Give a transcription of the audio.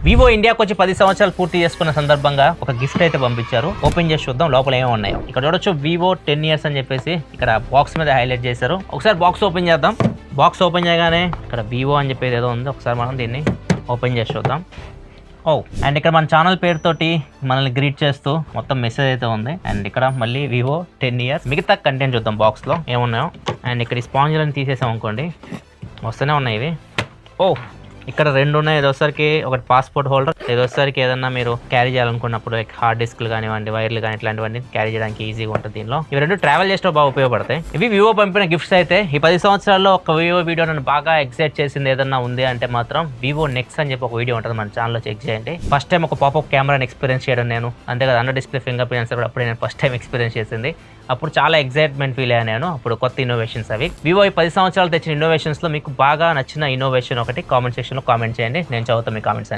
Vivo ఇండియాకి వచ్చి 10 సంవత్సరాలు పూర్తి చేసుకున్న సందర్భంగా ఒక గిఫ్ట్ అయితే పంపించారు. ఓపెన్ చేసి చూద్దాం లోపల ఏమో ఉన్నాయో. ఇక్కడ చూడొచ్చు వివో 10 years అని చెప్పేసి ఇక్కడ బాక్స్ మీద హైలైట్ చేశారు. ఒకసారి బాక్స్ ఓపెన్ చేద్దాం. బాక్స్ ఓపెన్ చేయగానే ఇక్కడ వివో అని చెప్పేది ఏదో ఉంది. ఒకసారి మనం దీన్ని ఓపెన్ చేసి చూద్దాం. అండ్ ఇక్కడ మన ఛానల్ పేరుతోటి మనల్ని గ్రీట్ చేస్తూ మొత్తం మెసేజ్ అయితే ఉంది. అండ్ ఇక్కడ మళ్ళీ వివో 10 years. మిగతా కంటెంట్ చూద్దాం బాక్స్ లో ఏమున్నాయో. అండ్ ఇక్కడ ఈ స్పాంజ్లను తీసేసాం అనుకోండి, వస్తూనే ఉన్నాయి ఇవి. ఇక్కడ 2 ఉన్నాయి. ఏదోసరికి ఒకటి పాస్పోర్ట్ హోల్డర్, ఏదోసరికి ఏదన్నా మీరు క్యారీ చేయాలనుకున్నప్పుడు హార్డ్ డిస్క్లు కానివ్వండి, వైర్లు కానీ ఇట్లాంటివన్నీ క్యారీ చేయడానికి ఈజీగా ఉంటుంది దీనిలో. ఇవి 2 ట్రావెల్ చేస్తే బాగా ఉపయోగపడతాయి. ఇవి వివో పంపిన గిఫ్ట్స్ అయితే. ఈ 10 సంవత్సరాల్లో ఒక వివో వీడియో నన్ను బాగా ఎక్సైట్ చేసింది ఏదన్నా ఉంది అంటే మాత్రం వివో నెక్స్ట్ అని చెప్పి ఒక వీడియో ఉంటుంది, మన ఛానల్లో చెక్ చేయండి. ఫస్ట్ టైం ఒక పాపప్ కెమెరాని ఎక్స్పీరియన్స్ చేయడం నేను, అంతే కదా అండర్ డిస్ప్లే ఫింగర్ ప్రింట్ కూడా అప్పుడు నేను ఫస్ట్ టైం ఎక్స్పీరియన్స్ చేసింది. అప్పుడు చాలా ఎక్సైట్మెంట్ ఫీల్ అయ్యాను నేను. అప్పుడు కొత్త ఇన్నోవేషన్స్ అవి. వివో ఈ 10 సంవత్సరాలు తెచ్చిన ఇన్నోవేషన్స్లో మీకు బాగా నచ్చిన ఇన్నోవేషన్ ఒకటి కామెంట్ సెక్షన్లో కామెంట్ చేయండి. నేను చదువుతాను మీ కామెంట్స్ అన్ని.